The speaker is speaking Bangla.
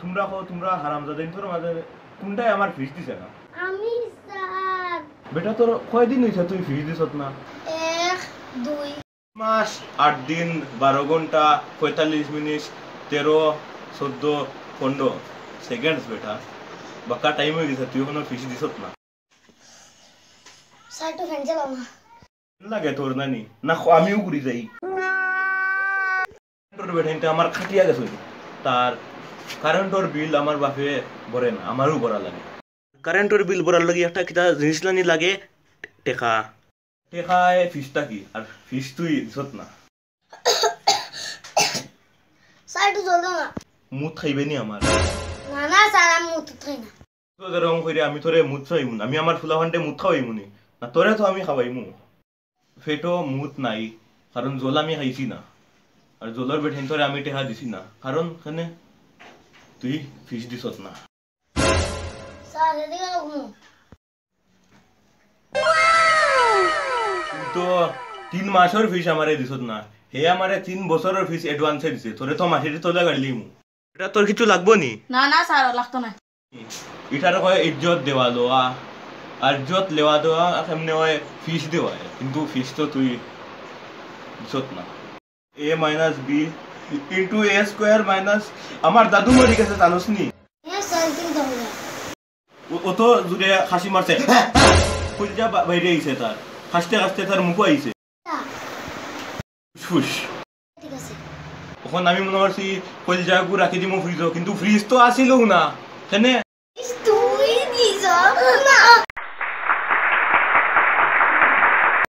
তোমরা কো তোমরা হারামজাদাইন তোর মাঝে কোনটাই আমার ফিস দিছে না আমি স্যার বেটা তোর কয়দিন হইছে তুই ফিস দিছত না 1 2 মাস 8 দিন 12 ঘন্টা 45 মিনিট 13 14 15 সেকেন্ডস বেটা বাকা টাইম হয়ে গেছে তুই কোনো ফিস দিছত না স্যার তো ফ্যান চালাও না লাগে তোর নানি না আমিও ঘুরি যাই তোর বেটা এটা আমার খাটিয়া গেছে তার কারেন্টর বিল আমার বাপে ভরে না আমারও ভরা লাগে কারেন্টর বিল ভরার লাগে একটা কিটা জিনিস লানি লাগে টেকা টেকায় ফিসটা কি আর ফিস তুই দিছত না স্যার তো জলদি না মুত খাইবে নি আমার না না স্যার আমি মুত খাই না তো যেরকম কইরে আমি তোরে মুত খাইমু আমি আমার ফুলাফান্ডে মুত খাওয়াইমু নি না তোরে তো আমি খাওয়াইমু ফেটো মুত নাই কারণ জল আমি খাইছি না আর জলের বেঠেন তোরে আমি টেকা দিছি না কারণ কেনে তুই ফিস দিছত না স্যার এদিকে ঘুমো তো 3 মাসের ফিস আমারে দিছত না হে আমারে 3 বছরের ফিস অ্যাডভান্সে দিছে তোরে তো মাসের তোলে গাড়লিমু এটা তোর কিছু লাগবো নি না না স্যার লাগতো না এটার কয় ইজ্জত দেওয়া দেওয়া আর ইজ্জত লেওয়া দেওয়া কেমনে হয় ফিস দেওয়া কিন্তু ফিস তো তুই দিছত না a minus B into A square minus আমার দাদু মরে গেছে জানোস নি স্যার কিন্তু হবে ও তো জুড়ে হাসি মারছে কলজা বাইরে আইছে তার হাসতে হাসতে তার মুখ আইছে ফুস ঠিক আছে তখন আমি মনে করছি কলজাগু রাখি দিমু ফ্রিজ কিন্তু ফ্রিজ তো আসিলও না কেনে